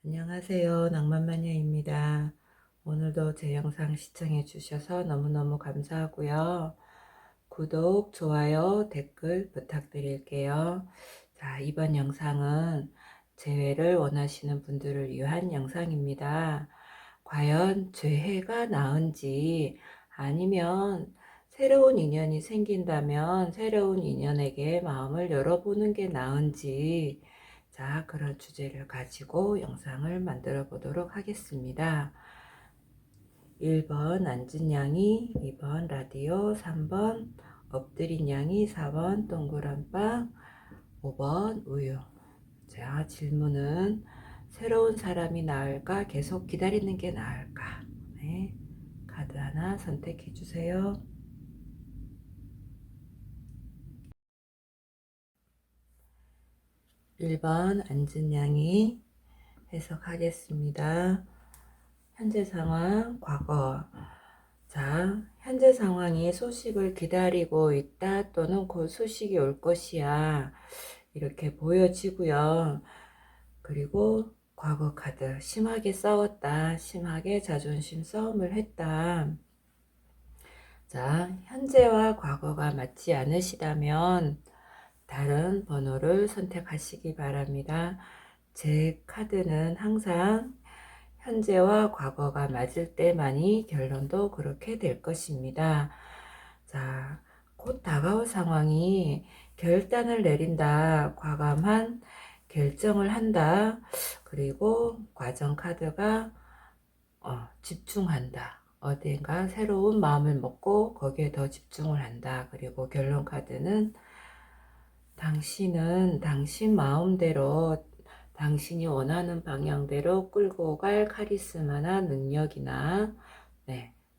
안녕하세요. 낭만마녀입니다. 오늘도 제 영상 시청해 주셔서 너무너무 감사하고요. 구독, 좋아요, 댓글 부탁드릴게요. 자, 이번 영상은 재회를 원하시는 분들을 위한 영상입니다. 과연 재회가 나은지 아니면 새로운 인연이 생긴다면 새로운 인연에게 마음을 열어보는 게 나은지, 자, 그런 주제를 가지고 영상을 만들어 보도록 하겠습니다. 1번 앉은 양이, 2번 라디오, 3번 엎드린 양이, 4번 동그란빵, 5번 우유. 자, 질문은 새로운 사람이 나을까? 계속 기다리는 게 나을까? 네, 카드 하나 선택해 주세요. 1번 앉은 양이 해석하겠습니다. 현재 상황, 과거. 자, 현재 상황이 소식을 기다리고 있다 또는 곧 소식이 올 것이야. 이렇게 보여지고요. 그리고 과거 카드, 심하게 싸웠다. 심하게 자존심 싸움을 했다. 자, 현재와 과거가 맞지 않으시다면 다른 번호를 선택하시기 바랍니다. 제 카드는 항상 현재와 과거가 맞을 때만이 결론도 그렇게 될 것입니다. 자, 곧 다가올 상황이 결단을 내린다, 과감한 결정을 한다, 그리고 과정 카드가 집중한다. 어딘가 새로운 마음을 먹고 거기에 더 집중을 한다. 그리고 결론 카드는 당신은 당신 마음대로 당신이 원하는 방향대로 끌고 갈 카리스마나 능력이나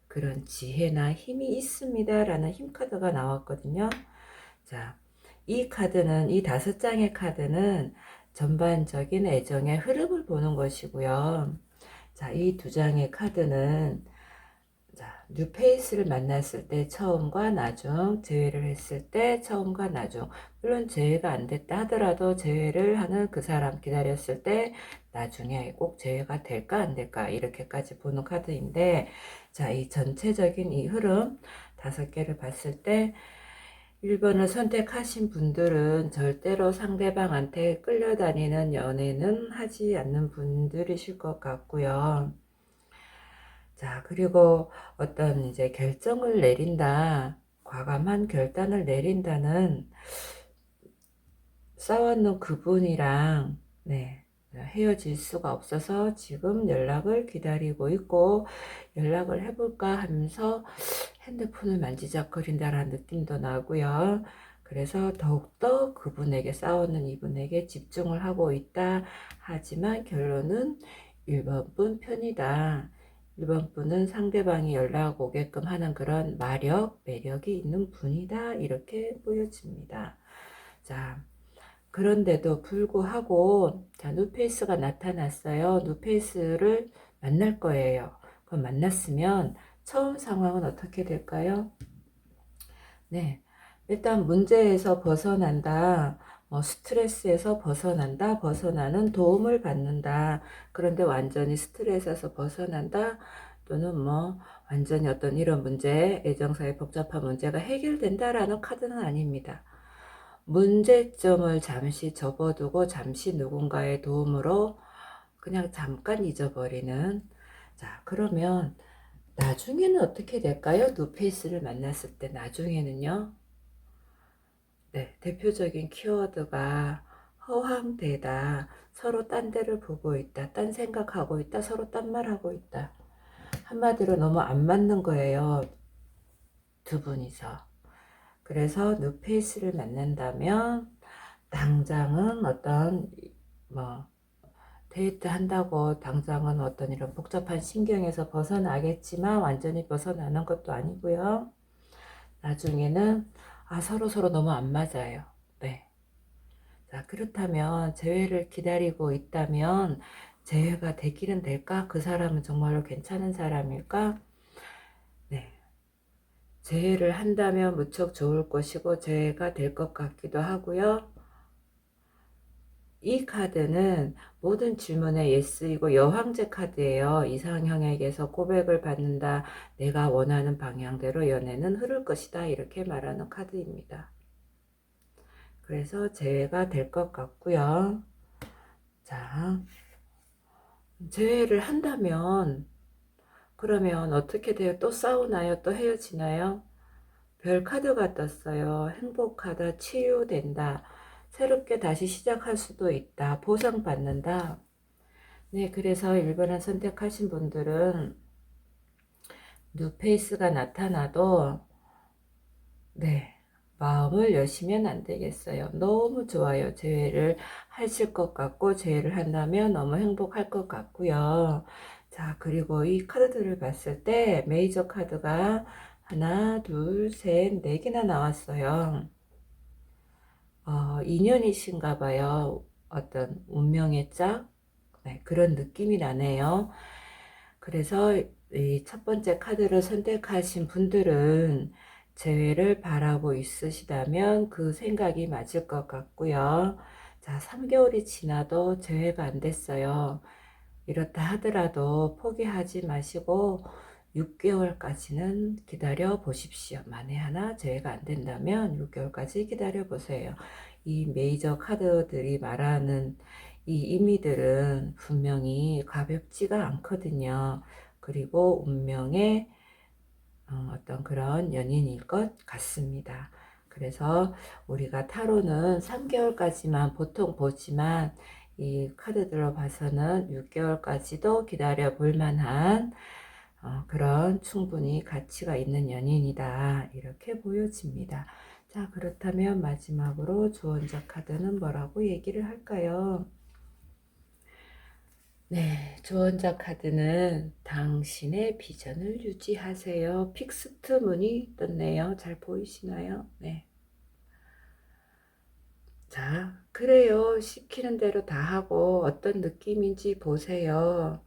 그런 지혜나 힘이 있습니다 라는 힘 카드가 나왔거든요. 자, 이 카드는, 이 5장의 카드는 전반적인 애정의 흐름을 보는 것이고요. 자, 이 2장의 카드는 자, 뉴페이스를 만났을 때 처음과 나중, 재회를 했을 때 처음과 나중. 물론 재회가 안 됐다 하더라도 재회를 하는 그 사람 기다렸을 때 나중에 꼭 재회가 될까 안 될까 이렇게까지 보는 카드인데, 자, 이 전체적인 이 흐름 5개를 봤을 때 1번을 선택하신 분들은 절대로 상대방한테 끌려다니는 연애는 하지 않는 분들이실 것 같고요. 자, 그리고 어떤 이제 결정을 내린다, 과감한 결단을 내린다는 싸웠는 그분이랑 헤어질 수가 없어서 지금 연락을 기다리고 있고 연락을 해볼까 하면서 핸드폰을 만지작거린다라는 느낌도 나고요. 그래서 더욱더 그분에게 싸우는 이분에게 집중을 하고 있다. 하지만 결론은 1번 분 편이다. 1번 분은 상대방이 연락 오게끔 하는 그런 매력이 있는 분이다. 이렇게 보여집니다. 자, 그런데도 불구하고 자, 누페이스가 나타났어요. 누페이스를 만날 거예요. 그럼 만났으면 처음 상황은 어떻게 될까요? 네, 일단 문제에서 벗어난다. 스트레스에서 벗어난다. 벗어나는 도움을 받는다. 그런데 완전히 스트레스에서 벗어난다. 또는 완전히 어떤 이런 문제, 애정사의 복잡한 문제가 해결된다라는 카드는 아닙니다. 문제점을 잠시 접어두고 잠시 누군가의 도움으로 그냥 잠깐 잊어버리는. 자, 그러면 나중에는 어떻게 될까요? 누페이스를 만났을 때 나중에는요. 네, 대표적인 키워드가 허황되다. 서로 딴 데를 보고 있다. 딴 생각하고 있다. 서로 딴 말하고 있다. 한마디로 너무 안 맞는 거예요. 두 분이서. 그래서 뉴페이스를 만난다면 당장은 어떤 데이트 한다고 당장은 어떤 이런 복잡한 신경에서 벗어나겠지만 완전히 벗어나는 것도 아니고요. 나중에는 서로 너무 안 맞아요. 네. 자, 그렇다면 재회를 기다리고 있다면 재회가 되기는 될까? 그 사람은 정말로 괜찮은 사람일까? 네. 재회를 한다면 무척 좋을 것이고 재회가 될 것 같기도 하고요. 이 카드는 모든 질문에 예스이고 여황제 카드예요. 이상형에게서 고백을 받는다. 내가 원하는 방향대로 연애는 흐를 것이다. 이렇게 말하는 카드입니다. 그래서 재회가 될 것 같고요. 자, 재회를 한다면 그러면 어떻게 돼요? 또 싸우나요? 또 헤어지나요? 별 카드가 떴어요. 행복하다, 치유된다, 새롭게 다시 시작할 수도 있다, 보상받는다. 네, 그래서 1번을 선택하신 분들은 뉴페이스가 나타나도 네, 마음을 여시면 안 되겠어요. 너무 좋아요. 재회를 하실 것 같고 재회를 한다면 너무 행복할 것 같고요. 자, 그리고 이 카드들을 봤을 때 메이저 카드가 하나, 둘, 셋, 네 개나 나왔어요. 인연이신가 봐요. 어떤 운명의 짝? 네, 그런 느낌이 나네요. 그래서 이 첫 번째 카드를 선택하신 분들은 재회를 바라고 있으시다면 그 생각이 맞을 것 같고요. 자, 3개월이 지나도 재회가 안 됐어요. 이렇다 하더라도 포기하지 마시고 6개월까지는 기다려 보십시오. 만에 하나 재회가 안 된다면 6개월까지 기다려 보세요. 이 메이저 카드들이 말하는 이 의미들은 분명히 가볍지가 않거든요. 그리고 운명의 어떤 그런 연인일 것 같습니다. 그래서 우리가 타로는 3개월까지만 보통 보지만 이 카드들로 봐서는 6개월까지도 기다려 볼 만한 그런 충분히 가치가 있는 연인이다. 이렇게 보여집니다. 자, 그렇다면 마지막으로 주원자 카드는 뭐라고 얘기를 할까요? 네, 주원자 카드는 당신의 비전을 유지하세요. 픽스트 문이 떴네요. 잘 보이시나요? 네. 자, 그래요. 시키는 대로 다 하고 어떤 느낌인지 보세요.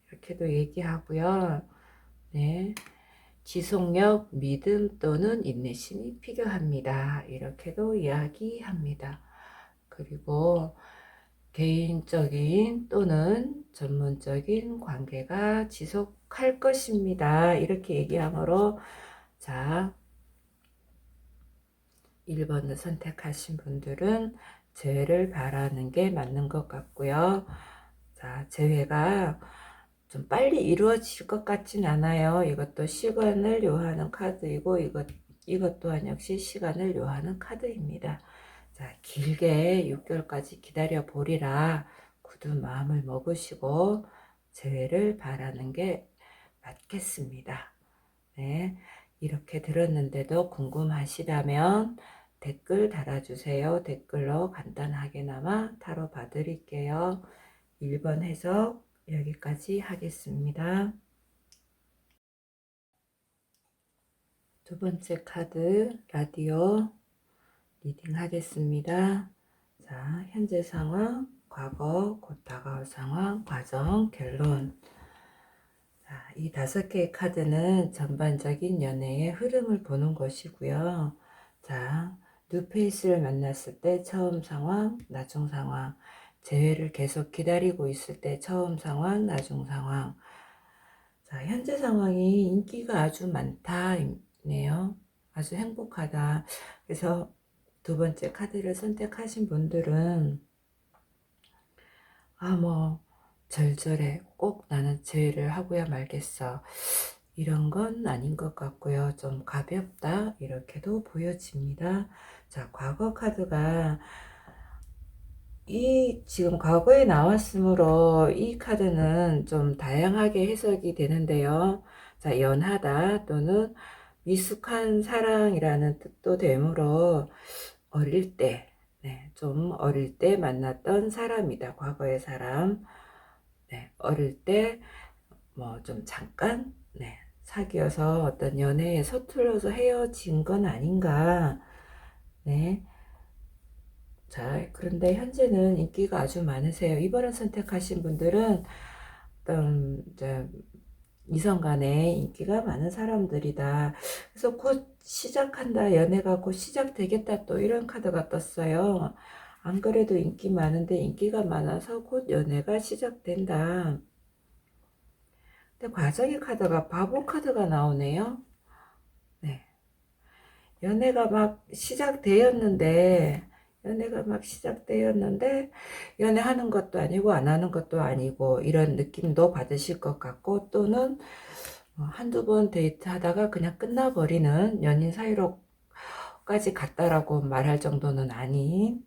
이렇게도 얘기하고요. 네. 지속력, 믿음 또는 인내심이 필요합니다. 이렇게도 이야기합니다. 그리고 개인적인 또는 전문적인 관계가 지속할 것입니다. 이렇게 얘기하므로 자, 1번을 선택하신 분들은 재회를 바라는 게 맞는 것 같고요. 자, 재회가 좀 빨리 이루어질 것 같진 않아요. 이것도 시간을 요하는 카드이고 이것 또한 역시 시간을 요하는 카드입니다. 자, 길게 6개월까지 기다려 보리라 굳은 마음을 먹으시고 재회를 바라는 게 맞겠습니다. 네, 이렇게 들었는데도 궁금하시다면 댓글 달아주세요. 댓글로 간단하게나마 타로 봐드릴게요. 1번 해석 여기까지 하겠습니다. 두 번째 카드 라디오 리딩 하겠습니다. 자, 현재 상황, 과거, 곧 다가올 상황, 과정, 결론. 자, 이 5개의 카드는 전반적인 연애의 흐름을 보는 것이고요. 자, 뉴페이스를 만났을 때 처음 상황, 나중 상황, 재회를 계속 기다리고 있을 때 처음 상황, 나중 상황. 자, 현재 상황이 인기가 아주 많다네요. 아주 행복하다. 그래서 두 번째 카드를 선택하신 분들은 절절해. 꼭 나는 재회를 하고야 말겠어. 이런 건 아닌 것 같고요. 좀 가볍다. 이렇게도 보여집니다. 자, 과거 카드가 지금 과거에 나왔으므로 이 카드는 좀 다양하게 해석이 되는데요. 자, 연하다 또는 미숙한 사랑이라는 뜻도 되므로 어릴 때, 네, 좀 어릴 때 만났던 사람이다. 과거의 사람. 네, 어릴 때 뭐 좀 잠깐 네, 사귀어서 어떤 연애에 서툴러서 헤어진 건 아닌가. 네. 자, 그런데 현재는 인기가 아주 많으세요. 이번을 선택하신 분들은 어떤 이제 이성 간에 인기가 많은 사람들이다. 그래서 곧 시작한다. 연애가 곧 시작되겠다. 또 이런 카드가 떴어요. 안 그래도 인기 많은데 인기가 많아서 곧 연애가 시작된다. 근데 과정의 카드가 바보 카드가 나오네요. 네. 연애가 막 시작되었는데, 연애가 막 시작되었는데, 연애하는 것도 아니고, 안 하는 것도 아니고, 이런 느낌도 받으실 것 같고, 또는 한두 번 데이트 하다가 그냥 끝나버리는 연인 사이로까지 갔다라고 말할 정도는 아닌,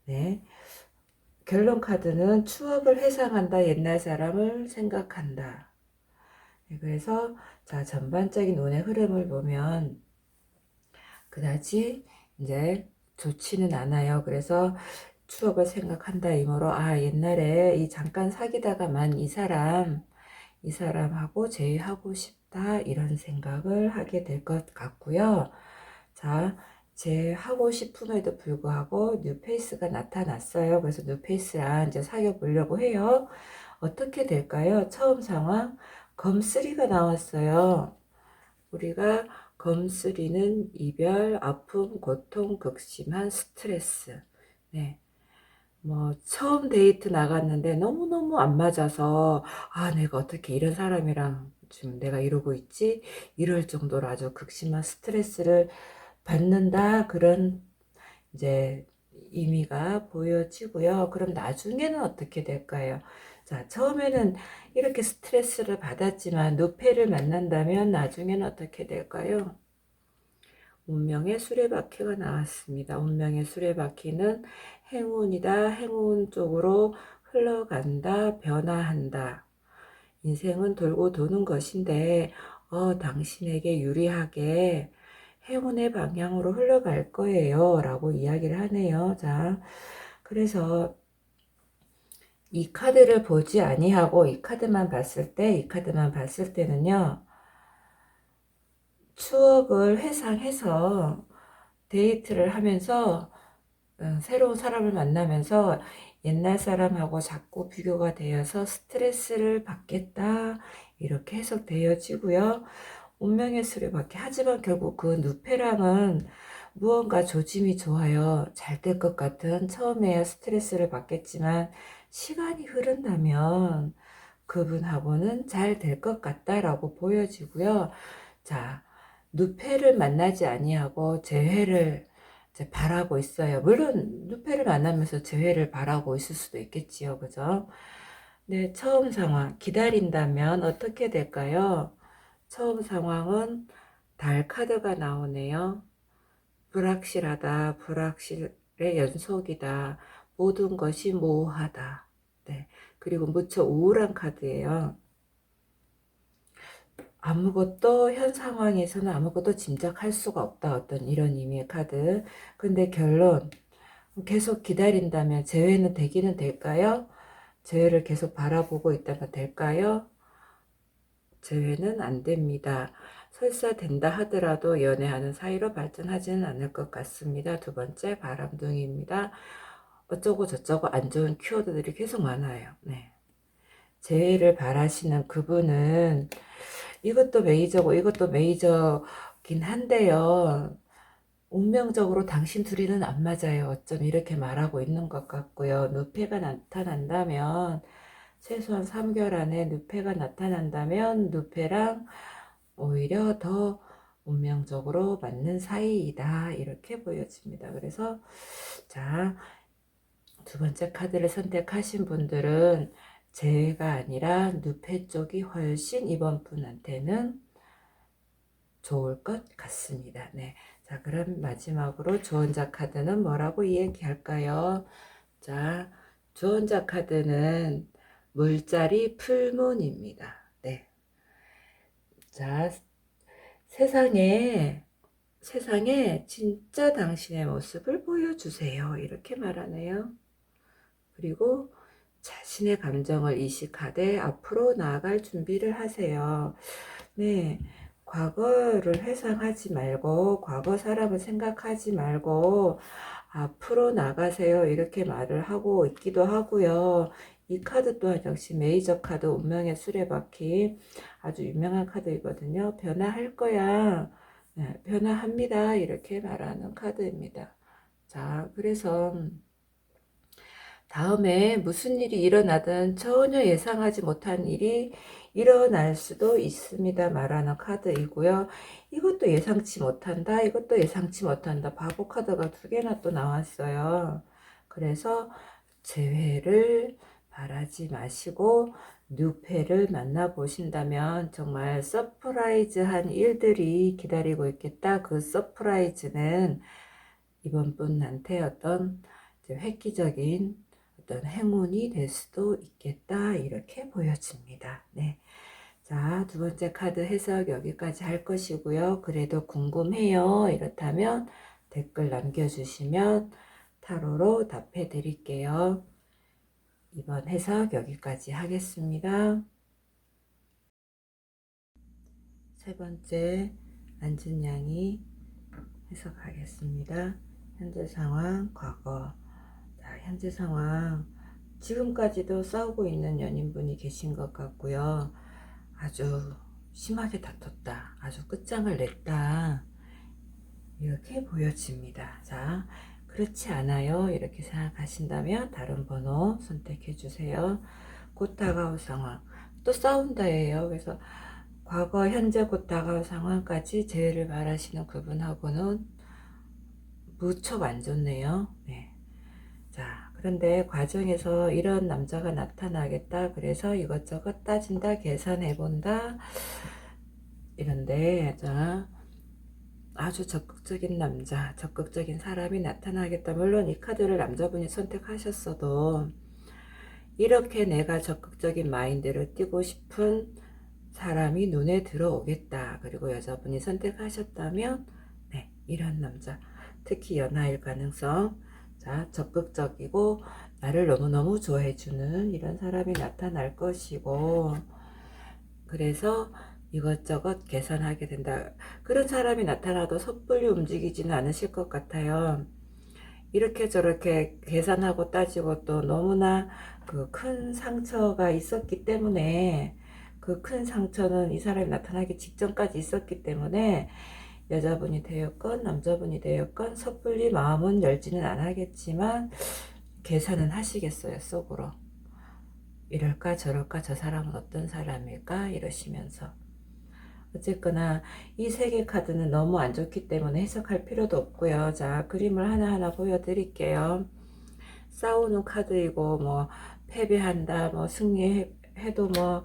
네. 결론 카드는 추억을 회상한다, 옛날 사람을 생각한다. 네, 그래서, 자, 전반적인 운의 흐름을 보면, 그다지 이제 좋지는 않아요. 그래서 추억을 생각한다 이모로 옛날에 이 잠깐 사귀다가만 이 사람하고 재회하고 싶다 이런 생각을 하게 될 것 같고요. 자, 재회하고 싶음에도 불구하고 뉴페이스가 나타났어요. 그래서 뉴페이스랑 이제 사귀어 보려고 해요. 어떻게 될까요? 처음 상황 검3가 나왔어요. 우리가 검3는 이별, 아픔, 고통, 극심한 스트레스. 네. 뭐, 처음 데이트 나갔는데 너무너무 안 맞아서, 내가 어떻게 이런 사람이랑 지금 내가 이러고 있지? 이럴 정도로 아주 극심한 스트레스를 받는다. 그런 이제 의미가 보여지고요. 그럼 나중에는 어떻게 될까요? 자, 처음에는 이렇게 스트레스를 받았지만 누페를 만난다면 나중에는 어떻게 될까요? 운명의 수레바퀴가 나왔습니다. 운명의 수레바퀴는 행운이다. 행운 쪽으로 흘러간다. 변화한다. 인생은 돌고 도는 것인데 당신에게 유리하게 행운의 방향으로 흘러갈 거예요. 라고 이야기를 하네요. 자, 그래서 이 카드를 보지 아니하고 이 카드만 봤을 때, 이 카드만 봤을 때는요, 추억을 회상해서 데이트를 하면서 새로운 사람을 만나면서 옛날 사람하고 자꾸 비교가 되어서 스트레스를 받겠다. 이렇게 해석되어지고요. 운명의 수레바퀴. 하지만 결국 그 누페랑은 무언가 조짐이 좋아요. 잘 될 것 같은 처음에야 스트레스를 받겠지만 시간이 흐른다면 그분하고는 잘 될 것 같다라고 보여지고요. 자, 누페를 만나지 아니하고 재회를 이제 바라고 있어요. 물론 누페를 만나면서 재회를 바라고 있을 수도 있겠지요. 그죠? 네, 처음 상황 기다린다면 어떻게 될까요? 처음 상황은 달 카드가 나오네요. 불확실하다, 불확실의 연속이다, 모든 것이 모호하다. 네, 그리고 무척 우울한 카드예요. 아무것도 현 상황에서는 아무것도 짐작할 수가 없다. 어떤 이런 의미의 카드. 근데 결론 계속 기다린다면 재회는 되기는 될까요? 재회를 계속 바라보고 있다가 될까요? 재회는 안 됩니다. 설사 된다 하더라도 연애하는 사이로 발전하지는 않을 것 같습니다. 두 번째 바람둥이입니다. 어쩌고 저쩌고 안 좋은 키워드들이 계속 많아요. 네. 재회를 바라시는 그분은 이것도 메이저고 이것도 메이저긴 한데요. 운명적으로 당신 둘이는 안 맞아요. 어쩜 이렇게 말하고 있는 것 같고요. 누페가 나타난다면 최소한 3개월 안에 누페가 나타난다면 누페랑 오히려 더 운명적으로 맞는 사이이다. 이렇게 보여집니다. 그래서 자, 두 번째 카드를 선택하신 분들은 재회가 아니라 누페 쪽이 훨씬 이번 분한테는 좋을 것 같습니다. 네. 자, 그럼 마지막으로 주원자 카드는 뭐라고 이야기할까요? 자, 주원자 카드는 물자리 풀문입니다. 네. 자, 세상에 진짜 당신의 모습을 보여주세요. 이렇게 말하네요. 그리고 자신의 감정을 이식하되 앞으로 나아갈 준비를 하세요. 네. 과거를 회상하지 말고, 과거 사람을 생각하지 말고, 앞으로 나가세요. 이렇게 말을 하고 있기도 하고요. 이 카드 또한 역시 메이저 카드, 운명의 수레바퀴. 아주 유명한 카드이거든요. 변화할 거야. 네, 변화합니다. 이렇게 말하는 카드입니다. 자, 그래서 다음에 무슨 일이 일어나든 전혀 예상하지 못한 일이 일어날 수도 있습니다. 말하는 카드이고요. 이것도 예상치 못한다. 이것도 예상치 못한다. 바보 카드가 두 개나 또 나왔어요. 그래서 재회를 바라지 마시고 뉴페를 만나보신다면 정말 서프라이즈한 일들이 기다리고 있겠다. 그 서프라이즈는 이번 분한테 어떤 획기적인 어떤 행운이 될 수도 있겠다. 이렇게 보여집니다. 네. 자, 두 번째 카드 해석 여기까지 할 것이고요. 그래도 궁금해요. 이렇다면 댓글 남겨주시면 타로로 답해 드릴게요. 이번 해석 여기까지 하겠습니다. 세 번째 안준양이 해석하겠습니다. 현재 상황, 과거. 자, 현재 상황. 지금까지도 싸우고 있는 연인분이 계신 것 같고요. 아주 심하게 다퉜다. 아주 끝장을 냈다. 이렇게 보여집니다. 자, 그렇지 않아요. 이렇게 생각하신다면 다른 번호 선택해 주세요. 곧 다가올 상황. 또 싸운다예요. 그래서 과거, 현재, 곧 다가올 상황까지 재회를 바라시는 그분하고는 무척 안 좋네요. 네. 자, 그런데 과정에서 이런 남자가 나타나겠다. 그래서 이것저것 따진다, 계산해본다. 이런데, 자, 아주 적극적인 남자, 적극적인 사람이 나타나겠다. 물론 이 카드를 남자분이 선택하셨어도 이렇게 내가 적극적인 마인드를 띄고 싶은 사람이 눈에 들어오겠다. 그리고 여자분이 선택하셨다면 네, 이런 남자, 특히 연하일 가능성. 자, 적극적이고 나를 너무너무 좋아해주는 이런 사람이 나타날 것이고, 그래서 이것저것 계산하게 된다. 그런 사람이 나타나도 섣불리 움직이지는 않으실 것 같아요. 이렇게 저렇게 계산하고 따지고 또 너무나 그 큰 상처가 있었기 때문에, 그 큰 상처는 이 사람이 나타나기 직전까지 있었기 때문에 여자분이 되었건 남자분이 되었건 섣불리 마음은 열지는 않겠지만 계산은 하시겠어요. 속으로. 이럴까 저럴까, 저 사람은 어떤 사람일까 이러시면서. 어쨌거나 이 세 개 카드는 너무 안 좋기 때문에 해석할 필요도 없고요. 자, 그림을 하나하나 보여드릴게요. 싸우는 카드이고 뭐 패배한다, 뭐 승리해도 뭐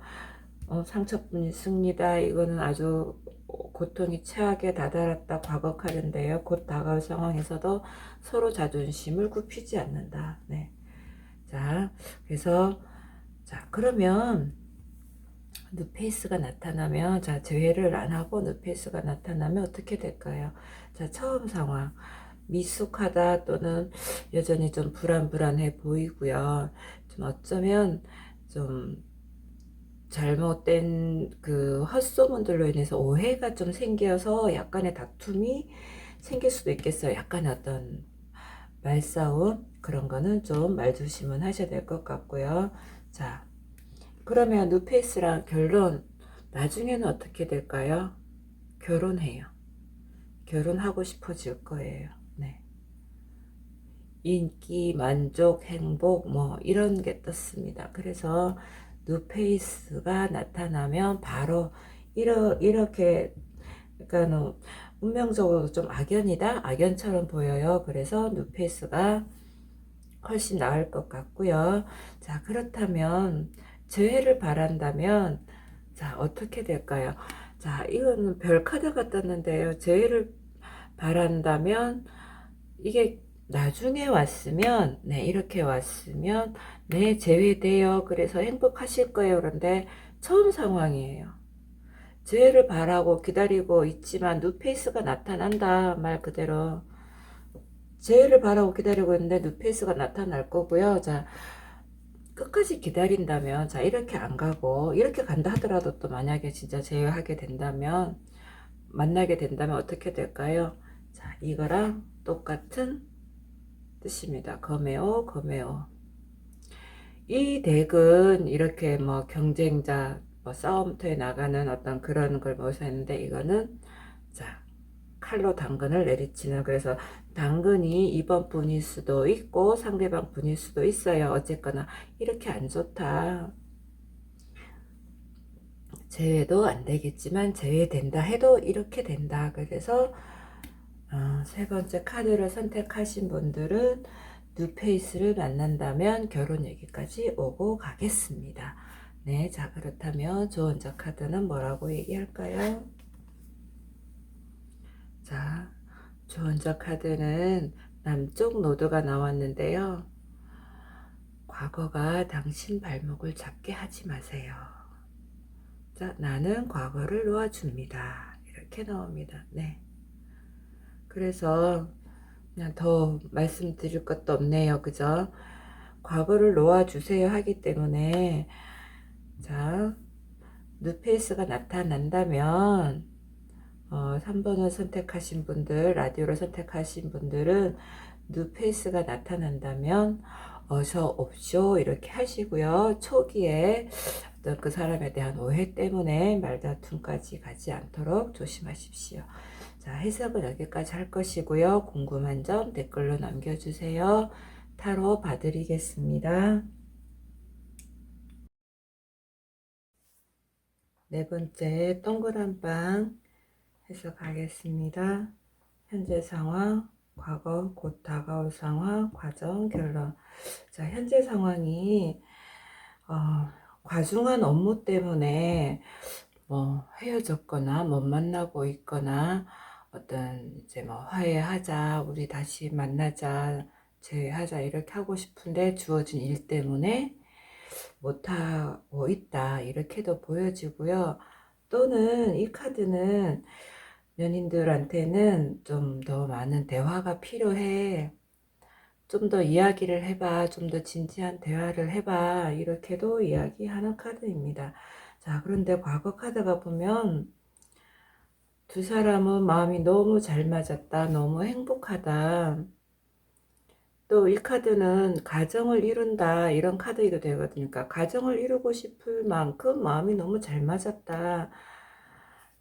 상처뿐인 승리다. 이거는 아주 고통이 최악에 다다랐다. 과거 카드인데요. 곧 다가올 상황에서도 서로 자존심을 굽히지 않는다. 네. 자, 그래서 자, 그러면 누페이스가 나타나면, 자, 재회를 안 하고 누페이스가 나타나면 어떻게 될까요? 자, 처음 상황. 미숙하다 또는 여전히 좀 불안불안해 보이고요. 좀 어쩌면 좀 잘못된 그 헛소문들로 인해서 오해가 좀 생겨서 약간의 다툼이 생길 수도 있겠어요. 약간의 어떤 말싸움, 그런 거는 좀 말조심은 하셔야 될 것 같고요. 자, 그러면 누페이스랑 결론, 나중에는 어떻게 될까요? 결혼해요. 결혼하고 싶어질 거예요. 네. 인기, 만족, 행복, 뭐 이런 게 떴습니다. 그래서 누페이스가 나타나면 바로 이렇게, 그러니까 운명적으로 좀 악연이다, 악연처럼 보여요. 그래서 누페이스가 훨씬 나을 것 같고요. 자, 그렇다면 재회를 바란다면 자, 어떻게 될까요? 자, 이거는 별 카드가 떴는데요. 재회를 바란다면 이게 나중에 왔으면, 네, 이렇게 왔으면 네, 재회돼요. 그래서 행복하실 거예요. 그런데 처음 상황이에요. 재회를 바라고 기다리고 있지만 누페이스가 나타난다. 말 그대로 재회를 바라고 기다리고 있는데 누페이스가 나타날 거고요. 자, 끝까지 기다린다면, 자, 이렇게 안 가고 이렇게 간다 하더라도 또 만약에 진짜 재회하게 된다면, 만나게 된다면 어떻게 될까요? 자, 이거랑 똑같은 뜻입니다. 검에오, 검에오. 이 덱은 이렇게 뭐 경쟁자, 뭐 싸움터에 나가는 어떤 그런 걸 묘사했는데, 이거는 자, 칼로 당근을 내리치는, 그래서 당근이 이번 분일 수도 있고 상대방 분일 수도 있어요. 어쨌거나 이렇게 안 좋다. 제외도 안 되겠지만 제외된다 해도 이렇게 된다. 그래서 세 번째 카드를 선택하신 분들은 뉴페이스를 만난다면 결혼 얘기까지 오고 가겠습니다. 네, 자 그렇다면 조언자 카드는 뭐라고 얘기할까요? 자, 조언자 카드는 남쪽 노드가 나왔는데요. 과거가 당신 발목을 잡게 하지 마세요. 자, 나는 과거를 놓아줍니다. 이렇게 나옵니다. 네. 그래서 그냥 더 말씀드릴 것도 없네요. 그죠? 과거를 놓아주세요 하기 때문에, 자, 뉴페이스가 나타난다면 3번을 선택하신 분들, 라디오를 선택하신 분들은 뉴페이스가 나타난다면 어서 옵쇼 이렇게 하시고요. 초기에 어떤 그 사람에 대한 오해 때문에 말다툼까지 가지 않도록 조심하십시오. 자, 해석은 여기까지 할 것이고요. 궁금한 점 댓글로 남겨주세요. 타로 봐드리겠습니다. 네 번째 동그란 빵 해석하겠습니다. 현재 상황, 과거, 곧 다가올 상황, 과정, 결론. 자, 현재 상황이 과중한 업무 때문에 뭐 헤어졌거나 못 만나고 있거나 어떤 이제 뭐 화해하자, 우리 다시 만나자, 재회하자 이렇게 하고 싶은데 주어진 일 때문에 못하고 있다 이렇게도 보여지고요. 또는 이 카드는 연인들한테는 좀 더 많은 대화가 필요해. 좀 더 이야기를 해봐. 좀 더 진지한 대화를 해봐. 이렇게도 이야기하는 카드입니다. 자, 그런데 과거 카드가 보면 두 사람은 마음이 너무 잘 맞았다. 너무 행복하다. 또 이 카드는 가정을 이룬다. 이런 카드이기도 되거든요. 그러니까 가정을 이루고 싶을 만큼 마음이 너무 잘 맞았다.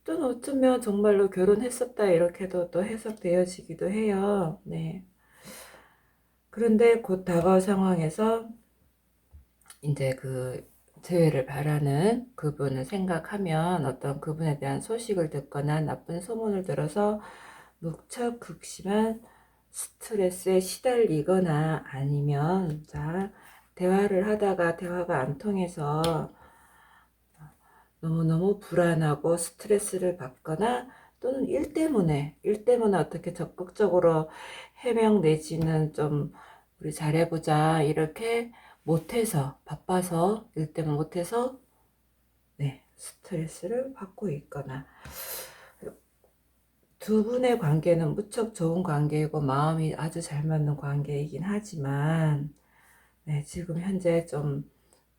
또는 어쩌면 정말로 결혼했었다. 이렇게도 또 해석되어지기도 해요. 네. 그런데 곧 다가올 상황에서 이제 그 재회를 바라는 그분을 생각하면 어떤 그분에 대한 소식을 듣거나 나쁜 소문을 들어서 무척 극심한 스트레스에 시달리거나 아니면 자 대화를 하다가 대화가 안 통해서 너무너무 불안하고 스트레스를 받거나 또는 일 때문에 어떻게 적극적으로 해명 내지는 좀 우리 잘해보자 이렇게 못해서 바빠서 일 때문에 못해서 네 스트레스를 받고 있거나 두 분의 관계는 무척 좋은 관계이고 마음이 아주 잘 맞는 관계이긴 하지만 네, 지금 현재 좀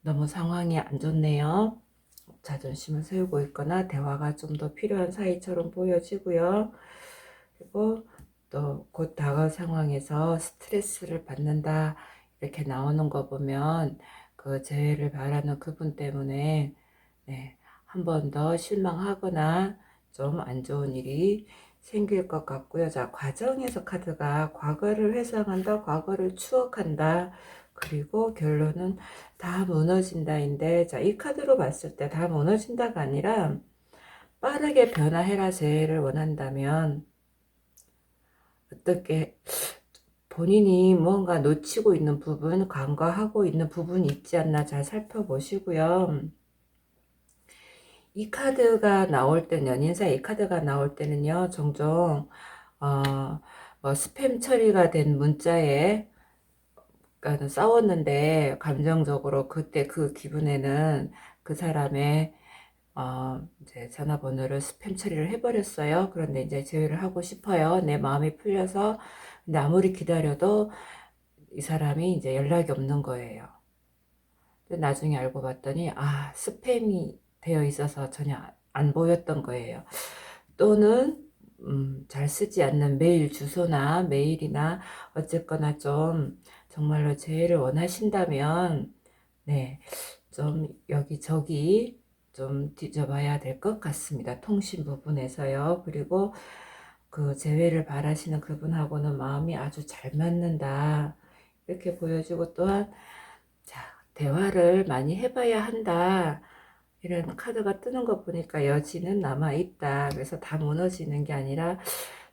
너무 상황이 안 좋네요. 자존심을 세우고 있거나 대화가 좀 더 필요한 사이처럼 보여지고요. 그리고 또 곧 다가올 상황에서 스트레스를 받는다 이렇게 나오는 거 보면 그 재회를 바라는 그분 때문에 네, 한 번 더 실망하거나 좀 안 좋은 일이 생길 것 같고요. 자, 과정에서 카드가 과거를 회상한다, 과거를 추억한다, 그리고 결론은 다 무너진다인데, 자, 이 카드로 봤을 때 다 무너진다가 아니라 빠르게 변화해라 재해를 원한다면 어떻게 본인이 뭔가 놓치고 있는 부분, 간과하고 있는 부분이 있지 않나 잘 살펴보시고요. 이 카드가 나올 때는 연인사 이 카드가 나올 때는요 종종 뭐 스팸 처리가 된 문자에 그러니까 싸웠는데 감정적으로 그때 그 기분에는 그 사람의 이제 전화번호를 스팸 처리를 해버렸어요. 그런데 이제 제외를 하고 싶어요. 내 마음이 풀려서. 근데 아무리 기다려도 이 사람이 이제 연락이 없는 거예요. 근데 나중에 알고 봤더니 스팸이 되어 있어서 전혀 안 보였던 거예요. 또는 잘 쓰지 않는 메일 주소나 메일이나 어쨌거나 좀 정말로 재해를 원하신다면 네, 좀 여기저기 좀 뒤져봐야 될 것 같습니다. 통신 부분에서요. 그리고 그 재회를 바라시는 그분하고는 마음이 아주 잘 맞는다. 이렇게 보여주고 또한 자, 대화를 많이 해봐야 한다. 이런 카드가 뜨는 거 보니까 여지는 남아있다. 그래서 다 무너지는 게 아니라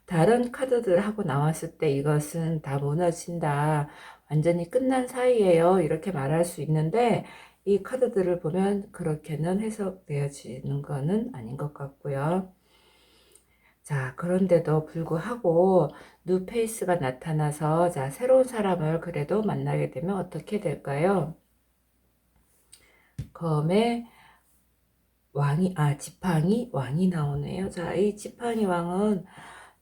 다른 카드들하고 나왔을 때 이것은 다 무너진다. 완전히 끝난 사이에요. 이렇게 말할 수 있는데 이 카드들을 보면 그렇게는 해석되어지는 거는 아닌 것 같고요. 자, 그런데도 불구하고 뉴페이스가 나타나서 자, 새로운 사람을 그래도 만나게 되면 어떻게 될까요? 검의 지팡이 왕이 나오네요. 자, 이 지팡이 왕은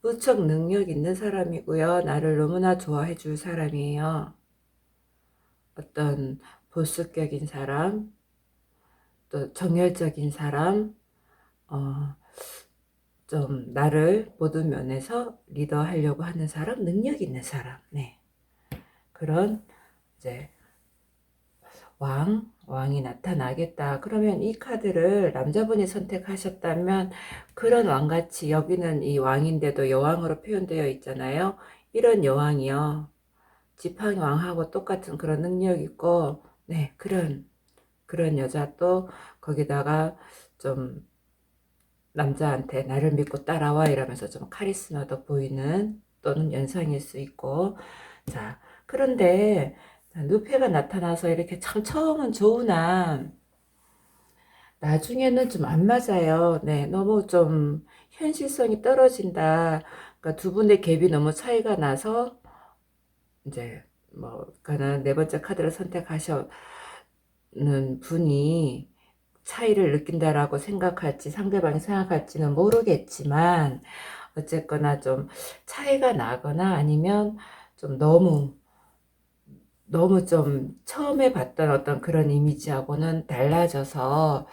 무척 능력 있는 사람이고요. 나를 너무나 좋아해 줄 사람이에요. 어떤 보수격인 사람, 또 정열적인 사람, 어, 좀 나를 모든 면에서 리더하려고 하는 사람, 능력 있는 사람, 네. 그런 이제 왕이 나타나겠다. 그러면 이 카드를 남자분이 선택하셨다면 그런 왕같이 여기는 이 왕인데도 여왕으로 표현되어 있잖아요. 이런 여왕이요. 지팡이 왕하고 똑같은 그런 능력 있고, 네, 그런 여자 또 거기다가 좀 남자한테 나를 믿고 따라와 이러면서 좀 카리스마도 보이는 또는 연상일 수 있고, 자, 그런데 누페가 나타나서 이렇게 참 처음은 좋으나 나중에는 좀 안 맞아요. 네, 너무 좀 현실성이 떨어진다. 그러니까 두 분의 갭이 너무 차이가 나서 이제 뭐 그는 네 번째 카드를 선택하셨는 분이 차이를 느낀다라고 생각할지 상대방이 생각할지는 모르겠지만 어쨌거나 좀 차이가 나거나 아니면 좀 너무 좀 처음에 봤던 어떤 그런 이미지하고는 달라져서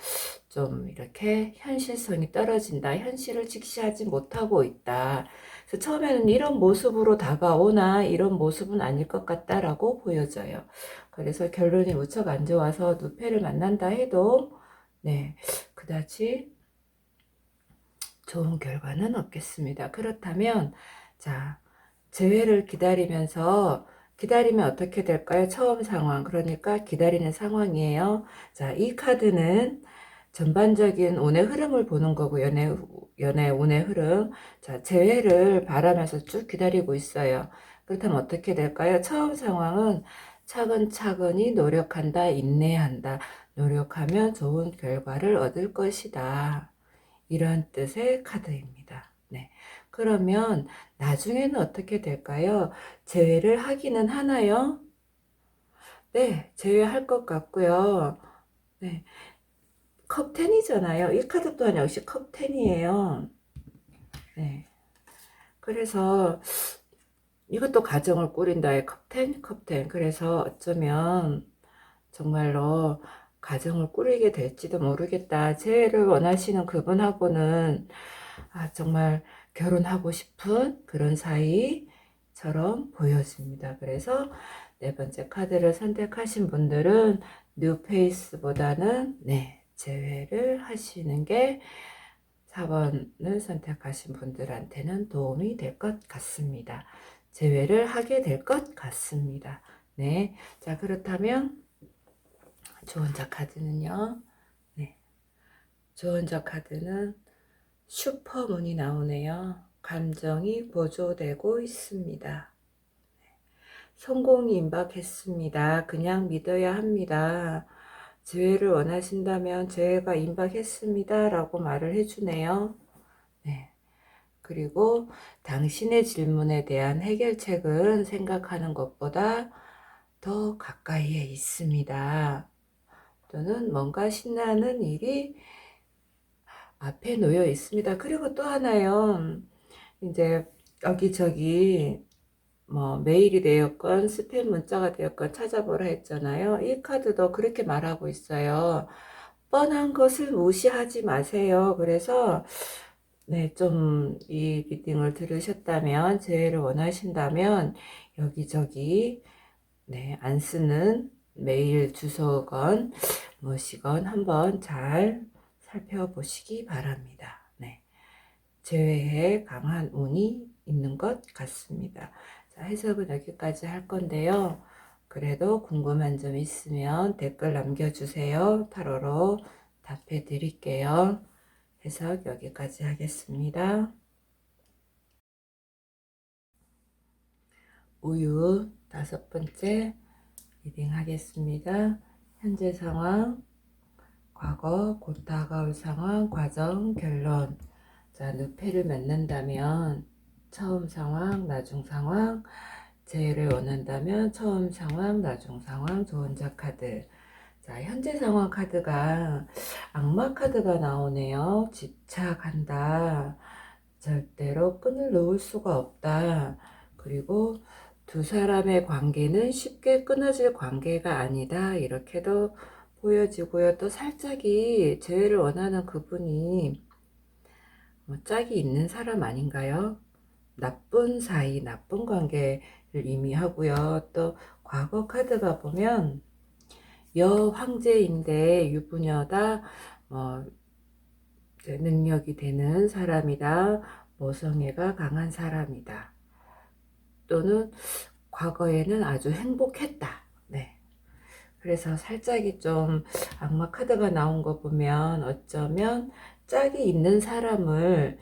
좀 이렇게 현실성이 떨어진다. 현실을 직시하지 못하고 있다. 그래서 처음에는 이런 모습으로 다가오나 이런 모습은 아닐 것 같다라고 보여져요. 그래서 결론이 무척 안 좋아서 누페를 만난다 해도 네, 그다지 좋은 결과는 없겠습니다. 그렇다면 자, 재회를 기다리면 어떻게 될까요? 처음 상황, 그러니까 기다리는 상황이에요. 자, 이 카드는 전반적인 운의 흐름을 보는 거고, 연애 운의 흐름. 자, 재회를 바라면서 쭉 기다리고 있어요. 그렇다면 어떻게 될까요? 처음 상황은 차근차근히 노력한다, 인내한다. 노력하면 좋은 결과를 얻을 것이다. 이런 뜻의 카드입니다. 네. 그러면 나중에는 어떻게 될까요? 제외를 하기는 하나요? 네, 제외할 것 같고요. 네, 컵10이잖아요. 이 카드 또한 역시 컵10이에요. 네. 그래서 이것도 가정을 꾸린다의 컵10, 컵10. 그래서 어쩌면 정말로 가정을 꾸리게 될지도 모르겠다. 재회를 원하시는 그분하고는 정말 결혼하고 싶은 그런 사이처럼 보여집니다. 그래서 네 번째 카드를 선택하신 분들은 뉴페이스보다는 네, 제외를 하시는 게 4번을 선택하신 분들한테는 도움이 될 것 같습니다. 제외를 하게 될 것 같습니다. 네. 자, 그렇다면 조언자 카드는요. 네. 조언자 카드는 슈퍼문이 나오네요. 감정이 고조되고 있습니다. 성공이 임박했습니다. 그냥 믿어야 합니다. 재회를 원하신다면 재회가 임박했습니다. 라고 말을 해주네요. 네. 그리고 당신의 질문에 대한 해결책은 생각하는 것보다 더 가까이에 있습니다. 또는 뭔가 신나는 일이 앞에 놓여 있습니다. 그리고 또 하나요. 이제 여기저기 뭐 메일이 되었건 스팸 문자가 되었건 찾아보라 했잖아요. 이 카드도 그렇게 말하고 있어요. 뻔한 것을 무시하지 마세요. 그래서 네, 좀 이 리딩을 들으셨다면 재해를 원하신다면 여기저기 네, 안 쓰는 메일 주소건 무엇이건 한번 잘 살펴보시기 바랍니다. 네. 제외에 강한 운이 있는 것 같습니다. 자, 해석은 여기까지 할 건데요. 그래도 궁금한 점 있으면 댓글 남겨주세요. 타로로 답해 드릴게요. 해석 여기까지 하겠습니다. 우유 5번째 리딩 하겠습니다. 현재 상황, 과거, 곧 다가올 상황, 과정, 결론. 자, 늪패를 만난다면 처음 상황, 나중 상황, 재해를 원한다면 처음 상황, 나중 상황, 조언자 카드. 자, 현재 상황 카드가 악마 카드가 나오네요. 집착한다. 절대로 끈을 놓을 수가 없다. 그리고 두 사람의 관계는 쉽게 끊어질 관계가 아니다. 이렇게도 보여지고요. 또 살짝이 재회를 원하는 그분이 짝이 있는 사람 아닌가요? 나쁜 사이, 나쁜 관계를 의미하고요. 또 과거 카드가 보면 여황제인데 유부녀다, 능력이 되는 사람이다, 모성애가 강한 사람이다, 또는 과거에는 아주 행복했다. 네. 그래서 살짝이 좀 악마 카드가 나온 거 보면 어쩌면 짝이 있는 사람을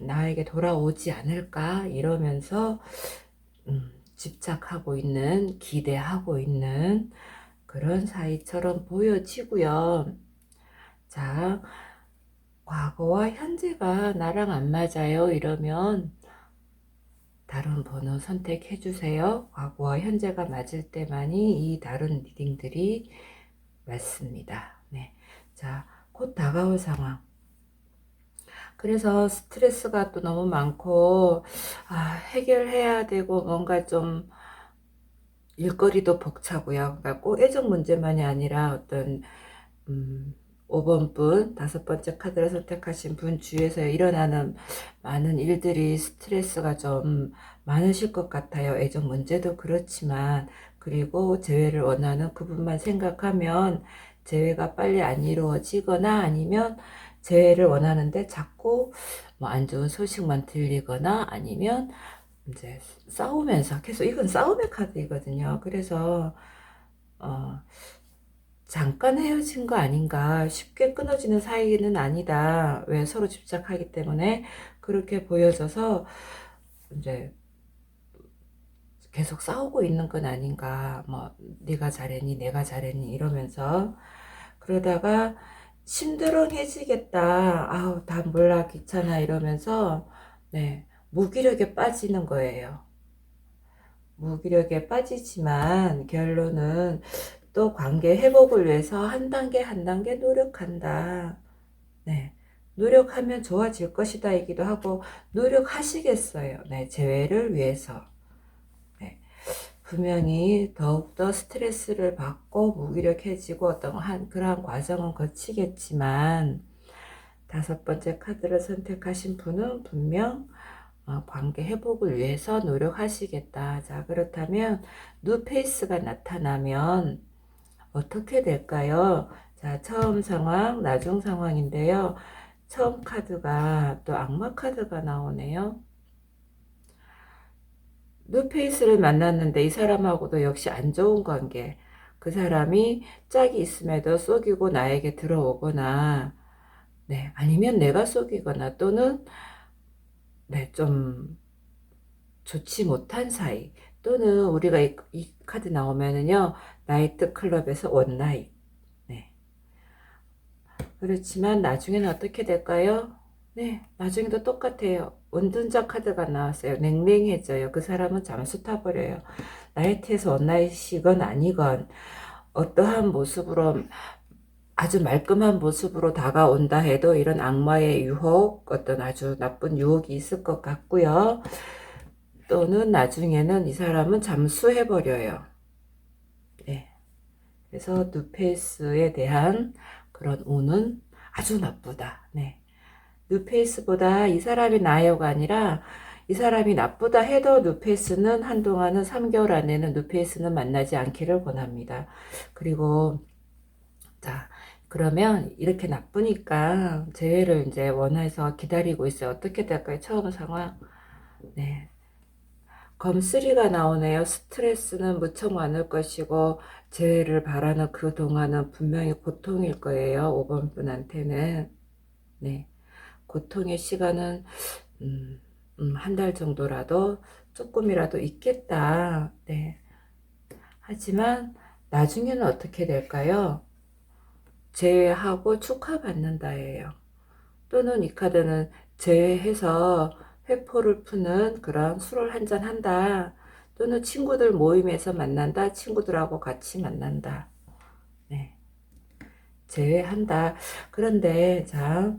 나에게 돌아오지 않을까 이러면서 집착하고 있는, 기대하고 있는 그런 사이처럼 보여지고요. 자, 과거와 현재가 나랑 안 맞아요 이러면 다른 번호 선택해 주세요. 과거와 현재가 맞을 때만이 이 다른 리딩들이 맞습니다. 네. 자, 곧 다가올 상황. 그래서 스트레스가 또 너무 많고, 해결해야 되고, 뭔가 좀 일거리도 벅차고요. 그러니까 꼭 애정 문제만이 아니라 어떤, 5번 분, 5번째 카드를 선택하신 분 주위에서 일어나는 많은 일들이 스트레스가 좀 많으실 것 같아요. 애정 문제도 그렇지만, 그리고 재회를 원하는 그분만 생각하면 재회가 빨리 안 이루어지거나 아니면 재회를 원하는데 자꾸 뭐 안 좋은 소식만 들리거나 아니면 이제 싸우면서 계속, 이건 싸움의 카드이거든요. 그래서 잠깐 헤어진 거 아닌가, 쉽게 끊어지는 사이는 아니다. 왜? 서로 집착하기 때문에 그렇게 보여져서 이제 계속 싸우고 있는 건 아닌가. 뭐 네가 잘했니 내가 잘했니 이러면서 그러다가 심드렁해지겠다, 아우 다 몰라 귀찮아 이러면서 네, 무기력에 빠지는 거예요. 무기력에 빠지지만 결론은 또 관계 회복을 위해서 한 단계 한 단계 노력한다. 네, 노력하면 좋아질 것이다 이기도 하고 노력하시겠어요. 네, 재회를 위해서. 네, 분명히 더욱더 스트레스를 받고 무기력해지고 어떤 그러한 과정은 거치겠지만 5번째 카드를 선택하신 분은 분명 관계 회복을 위해서 노력하시겠다. 자, 그렇다면 뉴페이스가 나타나면 어떻게 될까요? 자, 처음 상황, 나중 상황인데요. 처음 카드가 또 악마 카드가 나오네요. 뉴페이스를 만났는데 이 사람하고도 역시 안 좋은 관계. 그 사람이 짝이 있음에도 속이고 나에게 들어오거나, 네, 아니면 내가 속이거나 또는 네, 좀 좋지 못한 사이, 또는 우리가 이 카드 나오면은요, 나이트 클럽에서 원나잇. 네. 그렇지만 나중에는 어떻게 될까요? 네, 나중에도 똑같아요. 은둔자 카드가 나왔어요. 냉랭해져요. 그 사람은 잠수 타버려요. 나이트에서 원나잇이건 아니건 어떠한 모습으로, 아주 말끔한 모습으로 다가온다 해도 이런 악마의 유혹, 어떤 아주 나쁜 유혹이 있을 것 같고요. 또는 나중에는 이 사람은 잠수해버려요. 네. 그래서 뉴페이스에 대한 그런 운은 아주 나쁘다. 네. 뉴페이스보다 이 사람이 나아요가 아니라 이 사람이 나쁘다 해도 뉴페이스는 한동안은 3개월 안에는 뉴페이스는 만나지 않기를 권합니다. 그리고 자, 그러면 이렇게 나쁘니까 재회를 이제 원해서 기다리고 있어요. 어떻게 될까요? 처음 상황. 네. 검3가 나오네요. 스트레스는 무척 많을 것이고 재회를 바라는 그 동안은 분명히 고통일 거예요. 5번 분한테는. 네. 고통의 시간은 한 달 정도라도 조금이라도 있겠다. 네. 하지만 나중에는 어떻게 될까요? 제외하고 축하받는다예요. 또는 이 카드는 제외해서 회포를 푸는 그런 술을 한잔 한다. 또는 친구들 모임에서 만난다. 친구들하고 같이 만난다. 네. 제외한다. 그런데 자,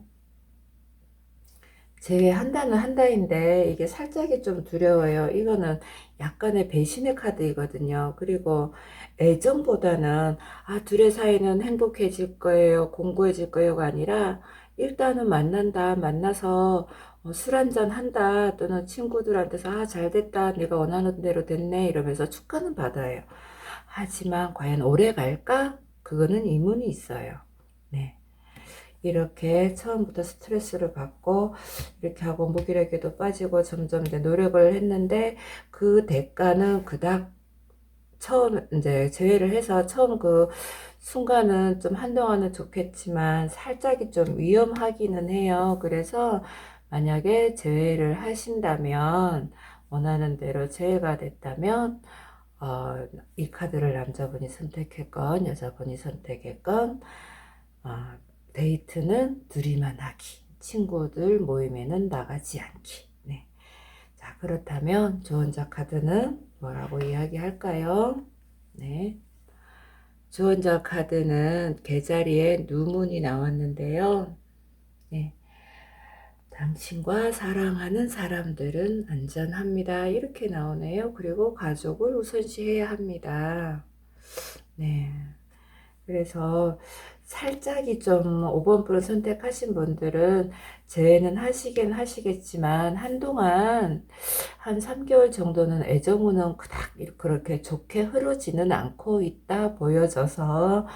제외한다는 한다인데 이게 살짝이 좀 두려워요. 이거는 약간의 배신의 카드이거든요. 그리고 애정보다는 둘의 사이는 행복해질 거예요, 공고해질 거예요가 아니라 일단은 만난다, 만나서 술 한잔 한다, 또는 친구들한테서 잘됐다, 내가 원하는 대로 됐네 이러면서 축하는 받아요. 하지만 과연 오래 갈까? 그거는 의문이 있어요. 네. 이렇게 처음부터 스트레스를 받고 이렇게 하고 무기력에도 빠지고 점점 이제 노력을 했는데 그 대가는 그닥 처음 이제 제외를 해서 처음 그 순간은 좀 한동안은 좋겠지만 살짝이 좀 위험하기는 해요. 그래서 만약에 제외를 하신다면 원하는 대로 제외가 됐다면 이 카드를 남자분이 선택했건 여자분이 선택했건 어, 데이트는 둘이만 하기, 친구들 모임에는 나가지 않기. 네. 자, 그렇다면 주원자 카드는 뭐라고 이야기할까요? 네. 주원자 카드는 개자리에 누문이 나왔는데요. 네. 당신과 사랑하는 사람들은 안전합니다. 이렇게 나오네요. 그리고 가족을 우선시해야 합니다. 네. 그래서 살짝이 좀 5번 프로 선택하신 분들은 재회는 하시긴 하시겠지만 한동안 한 3개월 정도는 애정운은 그닥 그렇게 좋게 흐르지는 않고 있다 보여져서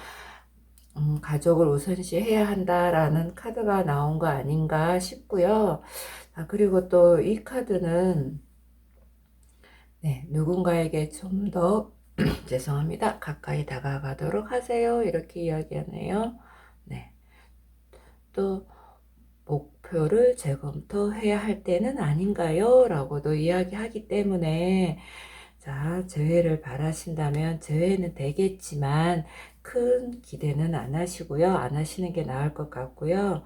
가족을 우선시 해야 한다라는 카드가 나온 거 아닌가 싶고요. 그리고 또 이 카드는 네, 누군가에게 좀더 죄송합니다. 가까이 다가가도록 하세요. 이렇게 이야기하네요. 네. 또 목표를 재검토해야 할 때는 아닌가요? 라고도 이야기하기 때문에 자, 재회를 바라신다면 재회는 되겠지만 큰 기대는 안 하시고요. 안 하시는 게 나을 것 같고요.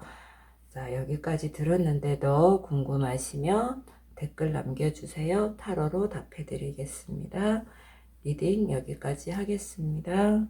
자, 여기까지 들었는데도 궁금하시면 댓글 남겨주세요. 타로로 답해 드리겠습니다. 리딩 여기까지 하겠습니다.